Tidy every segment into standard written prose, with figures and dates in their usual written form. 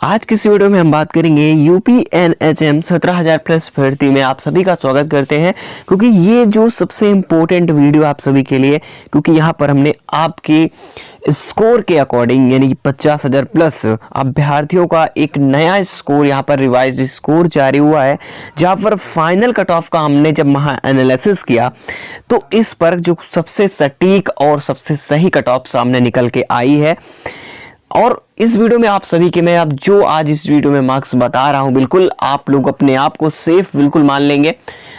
आज की इस वीडियो में हम बात करेंगे यूपी एनएचएम 17,000 प्लस भर्ती में। आप सभी का स्वागत करते हैं क्योंकि ये जो सबसे इम्पोर्टेंट वीडियो आप सभी के लिए, क्योंकि यहाँ पर हमने आपके स्कोर के अकॉर्डिंग यानी कि 50,000 प्लस अभ्यर्थियों का एक नया स्कोर, यहाँ पर रिवाइज स्कोर जारी हुआ है, जहाँ पर फाइनल कट ऑफ का हमने जब महा एनालिसिस किया तो इस पर जो सबसे सटीक और सबसे सही कट ऑफ सामने निकल के आई है। और इस वीडियो में आप सभी के मैं अब जो आज इस वीडियो में मार्क्स बता रहा हूं, बिल्कुल आप लोग अपने आप को सेफ बिल्कुल मान लेंगे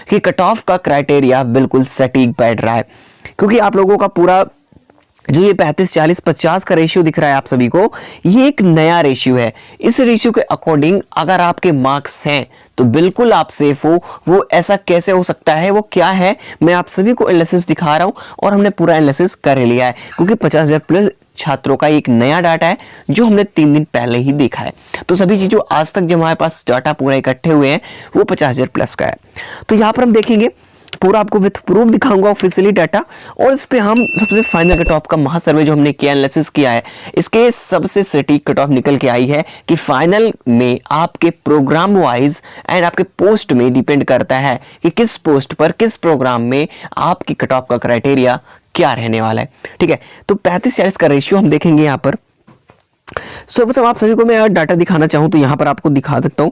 कि कट ऑफ का क्राइटेरिया बिल्कुल सटीक बैठ रहा है, क्योंकि आप लोगों का पूरा जो ये 35 40 50 का रेशियो दिख रहा है आप सभी को, ये एक नया रेशियो है। इस रेशियो के अकॉर्डिंग अगर आपके मार्क्स हैं तो बिल्कुल आप सेफ हो। वो ऐसा कैसे हो सकता है, वो क्या है, मैं आप सभी को एनालिसिस दिखा रहा हूं और हमने पूरा एनालिसिस कर लिया है, क्योंकि 50,000 प्लस छात्रों का एक नया डाटा है जो हमने 3 दिन पहले ही देखा है। तो सभी चीजों आज तक जो हमारे पास डाटा पूरा इकट्ठे हुए हैं वो 50,000 प्लस का है। तो यहाँ पर हम देखेंगे, पूरा आपको विथ प्रूफ दिखाऊंगा ऑफिशियली डाटा, और इस पे हम सबसे फाइनल कट ऑफ का महासर्वे जो हमने किया, एनालिसिस किया है, इसके सबसे सटीक कट ऑफ निकल के आई है कि फाइनल में आपके प्रोग्राम वाइज एंड आपके पोस्ट में डिपेंड करता है कि किस पोस्ट पर किस प्रोग्राम में आपकी कट ऑफ का क्राइटेरिया क्या रहने वाला है। ठीक है, तो 35-40 का रेशियो हम देखेंगे यहाँ पर। सर्वप्रथम आप सभी को मैं डाटा दिखाना चाहूं तो यहाँ पर आपको दिखा सकता हूं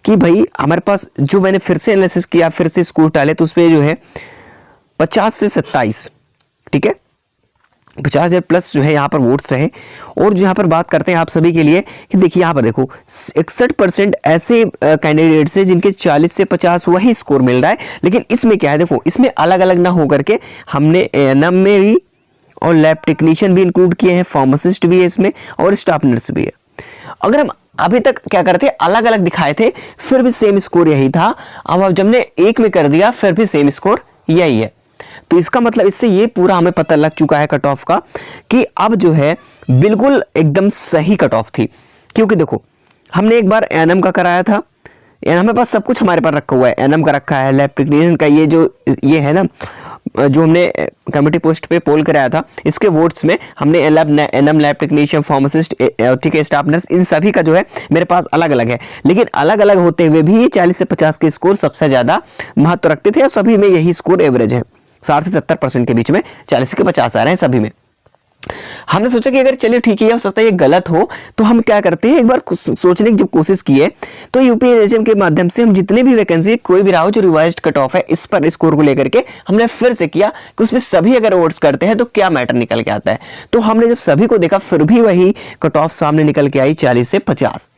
कि भाई हमारे पास जो मैंने फिर से एनालिसिस किया, फिर से स्कोर डाले, तो उसमें जो है 50 से 27, ठीक है, 50,000 प्लस जो है यहाँ पर वोट्स रहे। और जो यहाँ पर बात करते हैं आप सभी के लिए कि देखिए यहाँ पर देखो 61% ऐसे कैंडिडेट्स हैं जिनके 40 से 50 वही स्कोर मिल रहा है। लेकिन इसमें क्या है, देखो इसमें अलग अलग ना होकर के हमने एएनएम में भी और लैब टेक्नीशियन भी इंक्लूड किए हैं, फार्मासिस्ट भी है इसमें और स्टाफ नर्स भी है। अगर हम अभी तक क्या करते हैं, अलग अलग दिखाए थे फिर भी सेम स्कोर यही था, अब जब हमने एक में कर दिया फिर भी सेम स्कोर यही है। तो इसका मतलब इससे ये पूरा हमें पता लग चुका है कट ऑफ का कि अब जो है बिल्कुल एकदम सही कट ऑफ थी। क्योंकि देखो हमने एक बार एएनएम का कराया था, हमारे पास सब कुछ हमारे पास रखा हुआ है, एएनएम का रखा है, लैब टेक्नीशियन का ये है ना, जो हमने कमेटी पोस्ट पे पोल कराया था, इसके वोट्स में हमने एएनएम, लैब टेक्नीशियन, फार्मासिस्ट, ठीक है, स्टाफ नर्स, इन सभी का जो है मेरे पास अलग अलग है। लेकिन अलग अलग होते हुए भी ये 40 से 50 के स्कोर सबसे ज्यादा महत्व रखते थे और सभी में यही स्कोर एवरेज है, 60 से 70% के बीच में 40 से 50 आ रहे हैं सभी में। हमने सोचा कि अगर चलिए ठीक है, हो सकता है ये गलत हो, तो हम क्या करते हैं, एक बार सोचने की जब कोशिश की है तो यूपी एनएचएम के माध्यम से हम जितने भी वैकेंसी कोई भी रहा हो जो रिवाइज्ड कट ऑफ है, इस पर स्कोर को लेकर के हमने फिर से किया कि उसमें सभी अगर वोट्स करते हैं तो क्या मैटर निकल के आता है। तो हमने जब सभी को देखा फिर भी वही कट ऑफ सामने निकल के आई, 40 से 50।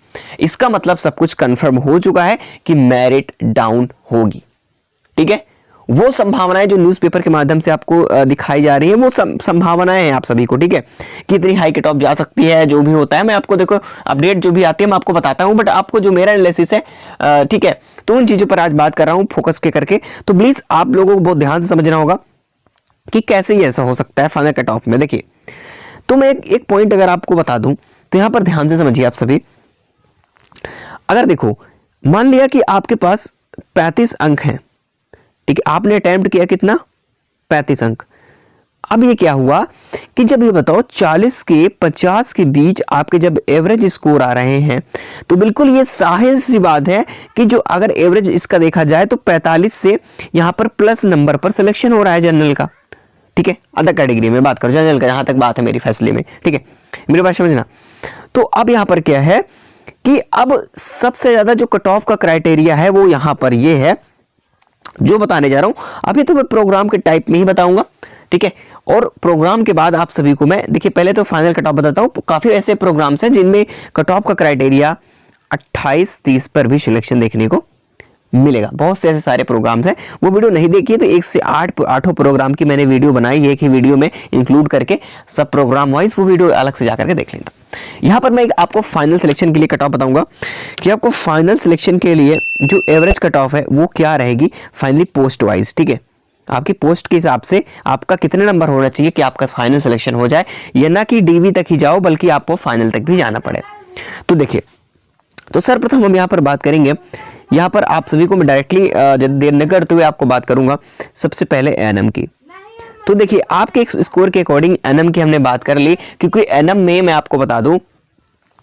इसका मतलब सब कुछ कंफर्म हो चुका है कि मेरिट डाउन होगी। ठीक है, वो संभावनाएं जो न्यूज़पेपर के माध्यम से आपको दिखाई जा रही है, वो संभावनाएं हैं आप सभी को, ठीक है, कि इतनी हाई कट ऑफ जा सकती है, जो भी होता है मैं आपको देखो अपडेट जो भी आती है मैं आपको बताता हूं, बट आपको जो मेरा एनालिसिस है, ठीक है, तो उन चीजों पर आज बात कर रहा हूं फोकस के करके। तो प्लीज आप लोगों को बहुत ध्यान से समझना होगा कि कैसे ही ऐसा हो सकता है फाइनल कट ऑफ में। देखिए, तो मैं एक पॉइंट अगर आपको बता दूं तो यहां पर ध्यान से समझिए आप सभी। अगर देखो मान लिया कि आपके पास 35 अंक हैं, ठीक है, आपने अटेम्प्ट किया कितना, 35 अंक। अब ये क्या हुआ कि जब ये बताओ 40 के 50 के बीच आपके जब एवरेज स्कोर आ रहे हैं, तो बिल्कुल ये जाहिर सी बात है कि जो अगर एवरेज इसका देखा जाए तो 45 से यहां पर प्लस नंबर पर सिलेक्शन हो रहा है जनरल का। ठीक है, अदर कैटेगरी में बात करो, जनरल का जहां तक बात है मेरी फैसले में, ठीक है, मेरी बात समझना। तो अब यहां पर क्या है कि अब सबसे ज्यादा जो कट ऑफ का क्राइटेरिया है वो यहां पर ये है जो बताने जा रहा हूं। अभी तो मैं प्रोग्राम के टाइप में ही बताऊंगा, ठीक है, और प्रोग्राम के बाद आप सभी को मैं, देखिए पहले तो फाइनल कट ऑफ बताता हूं। काफी ऐसे प्रोग्राम्स हैं जिनमें कट ऑफ का क्राइटेरिया 28-30 पर भी सिलेक्शन देखने को मिलेगा। बहुत से ऐसे सारे प्रोग्राम्स हैं, वो वीडियो नहीं देखिए तो 1 से 8 प्रोग्राम की मैंने वीडियो बनाई है, एक ही वीडियो में इंक्लूड करके सब प्रोग्राम वाइज, वो वीडियो अलग से जाकर के देख लेना। यहां पर मैं आपको फाइनल सिलेक्शन के लिए कट ऑफ बताऊंगा कि आपको फाइनल सिलेक्शन के लिए जो एवरेज कट ऑफ है वो क्या रहेगी फाइनली पोस्ट वाइज। ठीक है, आपकी पोस्ट के हिसाब से आपका कितने नंबर होना चाहिए कि आपका फाइनल सिलेक्शन हो जाए, ये ना कि डीवी तक ही जाओ बल्कि आपको फाइनल तक भी जाना पड़े। तो देखिए, तो सर्वप्रथम हम यहाँ पर बात करेंगे, यहाँ पर आप सभी को मैं डायरेक्टली देर न करते हुए आपको बात करूंगा सबसे पहले एएनएम की। तो देखिए आपके स्कोर के अकॉर्डिंग एएनएम की हमने बात कर ली, क्योंकि एएनएम में मैं आपको बता दूं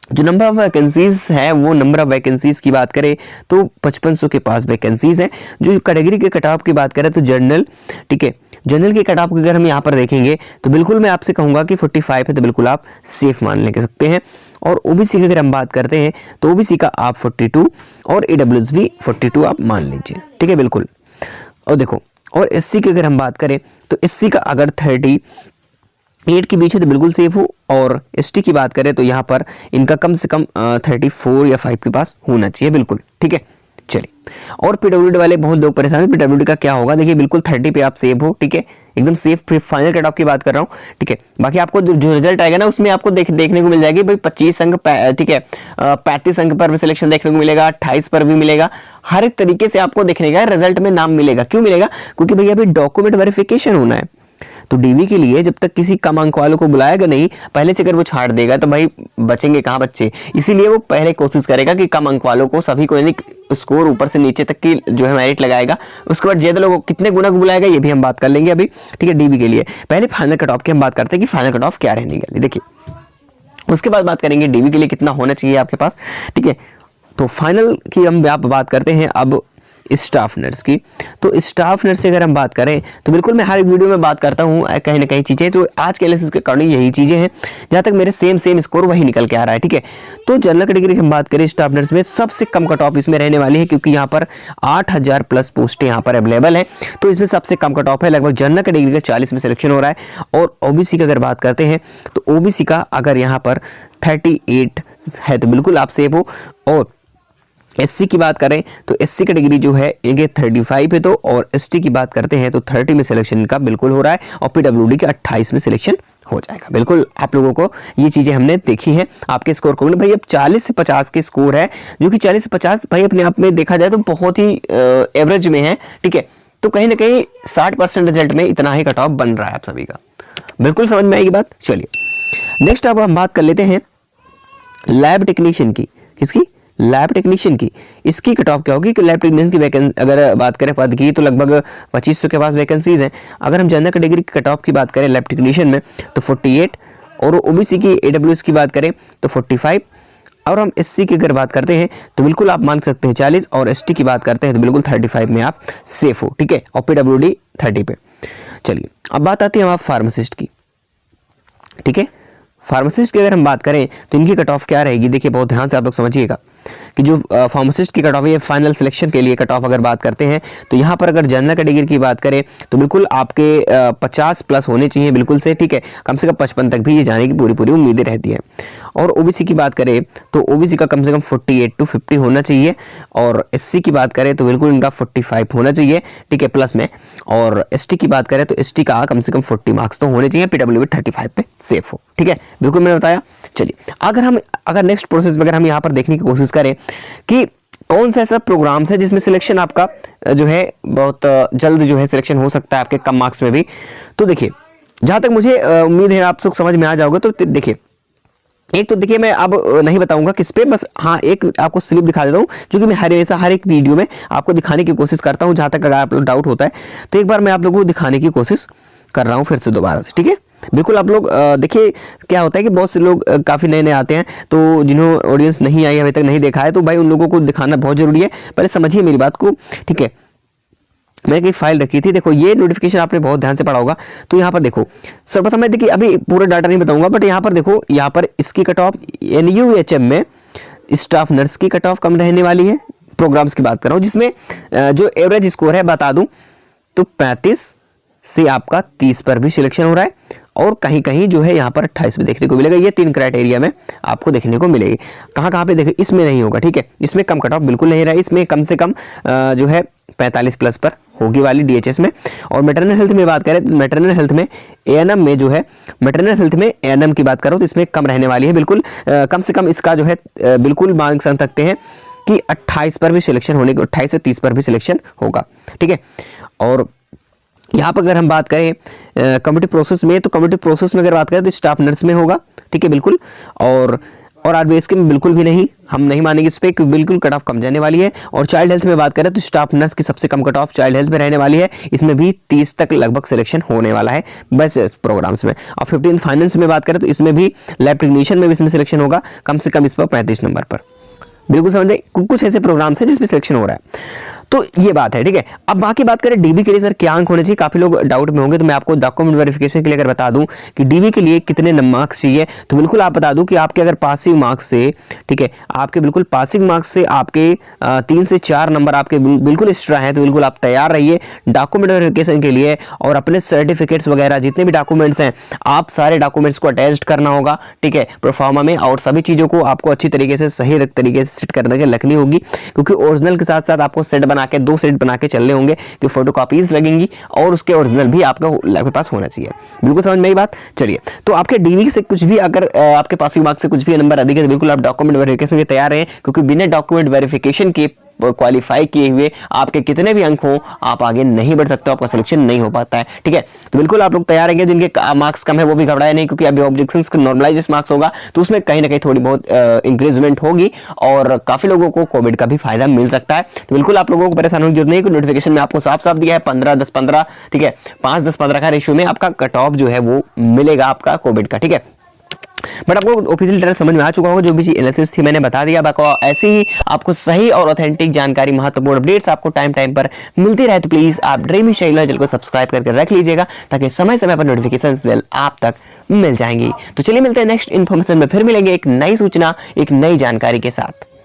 जो नंबर ऑफ वैकेंसीज है वो नंबर ऑफ वैकेंसीज की बात करें तो 5500 के पास वैकेंसीज हैं। जो कैटेगरी के कट ऑफ की बात करें तो जनरल, ठीक है, जनरल के कट ऑफ अगर हम यहाँ पर देखेंगे तो बिल्कुल मैं आपसे कहूँगा कि 45 है तो बिल्कुल आप सेफ मान ले सकते हैं। और ओबीसी की अगर हम बात करते हैं तो ओबीसी का आप 42 और ईडब्ल्यूएस भी 42 आप मान लीजिए, ठीक है बिल्कुल। और देखो, और एससी की अगर हम बात करें तो एससी का अगर 38 के बीच है तो बिल्कुल सेफ हो। और एसटी की बात करें तो यहाँ पर इनका कम से कम 34 या 5 के पास होना चाहिए बिल्कुल, ठीक है। चलिए, और पीडब्ल्यूडी वाले बहुत लोग परेशान हैं, पीडब्ल्यूडी का क्या होगा, देखिए बिल्कुल 30 पे आप सेफ हो, ठीक है, एकदम सेफ फाइनल कट ऑफ की बात कर रहा हूँ, ठीक है। बाकी आपको जो रिजल्ट आएगा ना उसमें आपको देखने को मिल जाएगी भाई 25 अंक, ठीक है, 35 अंक पर भी सिलेक्शन देखने को मिलेगा, 28 पर भी मिलेगा, हर एक तरीके से आपको देखने का रिजल्ट में नाम मिलेगा। क्यों मिलेगा? क्योंकि भैया अभी डॉक्यूमेंट वेरिफिकेशन होना है। तो डीवी के लिए जब तक किसी कम अंक वालों को बुलाएगा नहीं, पहले से अगर वो छाड़ देगा तो भाई बचेंगे कहाँ बच्चे। इसीलिए वो पहले कोशिश करेगा कि कम अंक वालों को सभी को, यानी स्कोर ऊपर से नीचे तक की जो है मेरिट लगाएगा। उसके बाद ज्यादा लोगों कितने गुना को बुलाएगा ये भी हम बात कर लेंगे अभी, ठीक है। डीवी के लिए पहले फाइनल कट ऑफ की हम बात करते हैं कि फाइनल कट ऑफ क्या रहने वाली, देखिए उसके बाद बात करेंगे डीवी के लिए कितना होना चाहिए आपके पास, ठीक है। तो फाइनल की हम बात करते हैं अब स्टाफ नर्स की। तो स्टाफ नर्स से अगर हम बात करें तो बिल्कुल मैं हर एक वीडियो में बात करता हूं कहीं ना कहीं चीजें, तो आज के एनालिसिस के अकॉर्डिंग यही चीजें हैं, जहां तक मेरे सेम स्कोर वही निकल के आ रहा है, ठीक है। तो जनरल कैटेगरी की हम बात करें स्टाफ नर्स में सबसे कम कट ऑफ इसमें रहने वाली है, क्योंकि यहाँ पर 8000 प्लस पोस्टें यहाँ पर अवेलेबल है। तो इसमें सबसे कम कट ऑफ है, लगभग जनरल कैटेगरी का 40 में सिलेक्शन हो रहा है। और ओबीसी की अगर बात करते हैं तो ओबीसी का अगर यहाँ पर 38 है तो बिल्कुल आप सेफ हो। और एससी की बात करें तो एससी कैटेगरी जो है ये 35 है तो, और एसटी की बात करते हैं तो 30 में सिलेक्शन का बिल्कुल हो रहा है। और पीडब्ल्यूडी के 28 में सिलेक्शन हो जाएगा बिल्कुल। आप लोगों को ये चीजें हमने देखी हैं आपके स्कोर को भाई। अब 40 से 50 के स्कोर है, जो कि 40 से 50 भाई अपने आप में देखा जाए तो बहुत ही एवरेज में है, ठीक है। तो कहीं ना कहीं 60% रिजल्ट में इतना ही कट ऑफ बन रहा है आप सभी का, बिल्कुल समझ में आएगी बात। चलिए नेक्स्ट अब हम बात कर लेते हैं लैब टेक्नीशियन की। किसकी? लैब टेक्नीशियन की। इसकी कट ऑफ क्या होगी कि लैब टेक्नीशियन की वैकेंसी अगर बात करें पद की तो लगभग 2500 के पास वैकेंसीज हैं। अगर हम जनरल कैटेगरी की कट ऑफ की बात करें लैब टेक्नीशियन में तो 48, और ओबीसी की एडब्ल्यूएस की बात करें तो 45, और हम एससी की अगर बात करते हैं तो बिल्कुल आप मान सकते हैं 40, और एसटी की बात करते हैं तो बिल्कुल 35 में आप सेफ हो, ठीक है। और पीडब्ल्यूडी 30 पे। चलिए अब बात आती है हम फार्मासिस्ट की, ठीक है। फार्मासिस्ट की अगर हम बात करें तो इनकी कट ऑफ क्या रहेगी, देखिए बहुत ध्यान से आप लोग समझिएगा कि जो फार्मासिस्ट की कट ऑफ है फाइनल सिलेक्शन के लिए कट ऑफ अगर बात करते हैं तो यहाँ पर अगर जनरल कैटेगरी की बात करें तो बिल्कुल आपके 50 प्लस होने चाहिए बिल्कुल से, ठीक है। कम से कम 55 तक भी ये जाने की पूरी उम्मीदें रहती हैं। और ओबीसी की बात करें तो ओबीसी का कम से कम 48 to 50 होना चाहिए। और एससी की बात करें तो बिल्कुल इनका 45 होना चाहिए, ठीक है, प्लस में। और एसटी की बात करें तो एसटी का कम से कम 40 मार्क्स तो होने चाहिए, पीडब्ल्यूडी 35 पे सेफ हो, ठीक है, बिल्कुल मैंने बताया। चलिए अगर नेक्स्ट प्रोसेस में अगर हम यहाँ पर देखने की कोशिश करें कि कौन सा ऐसा प्रोग्राम्स है जिसमें सिलेक्शन आपका जो है बहुत जल्द जो है सिलेक्शन हो सकता है आपके कम मार्क्स में भी, तो देखिए जहां तक मुझे उम्मीद है आप सब समझ में आ जाओगे। तो देखिए एक तो देखिए मैं अब नहीं बताऊंगा किस पे, बस हाँ एक आपको स्लिप दिखा देता हूँ, जो कि मैं हमेशा हर एक वीडियो में आपको दिखाने की कोशिश करता हूँ। जहां तक अगर आप लोग डाउट होता है तो एक बार मैं आप लोगों को दिखाने की कोशिश कर रहा हूँ फिर से दोबारा से, ठीक है। बिल्कुल आप लोग देखिए क्या होता है कि बहुत से लोग काफ़ी नए आते हैं, तो जिन्होंने ऑडियंस नहीं आई अभी तक नहीं देखा है, तो भाई उन लोगों को दिखाना बहुत जरूरी है। पहले समझिए मेरी बात को, ठीक है। मैंने एक फाइल रखी थी, देखो ये नोटिफिकेशन आपने बहुत ध्यान से पढ़ा होगा। तो यहाँ पर देखो सर्वप्रथम मैं देखिए अभी पूरा डाटा नहीं बताऊंगा, बट यहाँ पर देखो यहाँ पर इसकी कट ऑफ NUHM में स्टाफ नर्स की कट ऑफ कम रहने वाली है। प्रोग्राम्स की बात कर रहा हूँ जिसमें जो एवरेज स्कोर है बता दूं तो 35 से आपका 30 पर भी सिलेक्शन हो रहा है। और कहीं कहीं जो है यहाँ पर 28 में देखने को मिलेगा। ये 3 क्राइटेरिया में आपको देखने को मिलेगी। कहाँ पे देखें, इसमें नहीं होगा, ठीक है। इसमें कम कट ऑफ बिल्कुल नहीं रहा है, इसमें कम से कम जो है 45 प्लस पर होगी वाली DHS में। और मैटरनल हेल्थ में बात करें तो मैटरनल हेल्थ में ANM में जो है मैटरनल हेल्थ में ANM की बात करो तो इसमें कम रहने वाली है बिल्कुल। कम से कम इसका जो है बिल्कुल मान सकते हैं कि 28 पर भी सिलेक्शन होने को, 28 से 30 पर भी सिलेक्शन होगा, ठीक है। और यहाँ पर अगर हम बात करें कम्यूनिटी प्रोसेस में, तो कम्यूनिटी प्रोसेस में अगर बात करें तो स्टाफ नर्स में होगा, ठीक है, बिल्कुल। और और आरबीएसके में बिल्कुल भी नहीं, हम नहीं मानेंगे इस पे, क्योंकि बिल्कुल कट ऑफ कम जाने वाली है। और चाइल्ड हेल्थ में बात करें तो स्टाफ नर्स की सबसे कम कट ऑफ चाइल्ड हेल्थ में रहने वाली है, इसमें भी 30 तक लगभग सिलेक्शन होने वाला है बस इस प्रोग्राम्स में। और 15 फाइनेंस में बात करें तो इसमें भी लैब टेक्नीशियन में भी इसमें सिलेक्शन होगा कम से कम इस पर 35 नंबर पर। बिल्कुल समझ रहे, कुछ ऐसे प्रोग्राम्स हैं जिसमें सिलेक्शन हो रहा है। तो ये बात है, ठीक है। अब बाकी बात करें डीबी के लिए सर क्या अंक होने चाहिए, काफी लोग डाउट में होंगे, तो मैं आपको डॉक्यूमेंट वेरिफिकेशन के लिए अगर बता दूं कि डीबी के लिए कितने मार्क्स चाहिए, तो बिल्कुल आप बता दूं कि आपके अगर पासिंग मार्क्स से, ठीक है, आपके बिल्कुल पासिंग मार्क्स से आपके 3 से 4 नंबर आपके बिल्कुल एक्स्ट्रा हैं, तो बिल्कुल आप तैयार रहिए डॉक्यूमेंट वेरिफिकेशन के लिए। और अपने सर्टिफिकेट्स वगैरह जितने भी डॉक्यूमेंट्स हैं, आप सारे डॉक्यूमेंट्स को अटैच करना होगा, ठीक है, प्रोफार्मा में। और सभी चीज़ों को आपको अच्छी तरीके से सही तरीके से सेट करने के रखनी होगी, क्योंकि ओरिजिनल के साथ साथ आपको सेट बना के 2 सेट बना के चलने होंगे, कि फोटो कॉपीज लगेंगी और उसके ओरिजिनल भी आपके पास होना चाहिए। बिल्कुल समझ में आई बात। चलिए, तो आपके डीवी से कुछ भी अगर आपके पासिंग मार्क्स से कुछ भी नंबर अधिक है, तो बिल्कुल आप डॉक्यूमेंट वेरिफिकेशन के लिए तैयार हैं, क्योंकि बिना डॉक्यूमेंट वेरिफिकेशन के क्वालिफाई किए हुए आपके कितने भी अंक हो, आप आगे नहीं बढ़ सकते, आपका सिलेक्शन नहीं हो पाता है, ठीक है। तो बिल्कुल आप लोग तैयार रहेंगे, जिनके मार्क्स कम है वो भी घबराए नहीं, क्योंकि अभी ऑब्जेक्शंस का नॉर्मलाइज मार्क्स होगा, तो उसमें कहीं ना कहीं थोड़ी बहुत इंक्रीजमेंट होगी और काफी लोगों को कोविड का भी फायदा मिल सकता है। तो बिल्कुल आप लोगों को परेशान होने की जरूरत नहीं है, नोटिफिकेशन में आपको साफ साफ दिया है 15-10-15, ठीक है, 5-10-15 का रेशियो में आपका कट ऑफ जो है वो मिलेगा आपका कोविड का, ठीक है। बट आपको ऑफिशियल डिटेल समझ में आ चुका होगा, जो भी चीज एनालिसिस थी मैंने बता दिया। बाकी ऐसी ही आपको सही और ऑथेंटिक जानकारी, महत्वपूर्ण अपडेट्स आपको टाइम टाइम पर मिलती रहे, तो प्लीज आप ड्रीमी चैनल को सब्सक्राइब करके रख लीजिएगा, ताकि समय समय पर नोटिफिकेशंस बेल आप तक मिल जाएंगी। तो चलिए मिलते हैं नेक्स्ट इन्फॉर्मेशन में, फिर मिलेंगे एक नई सूचना, एक नई जानकारी के साथ।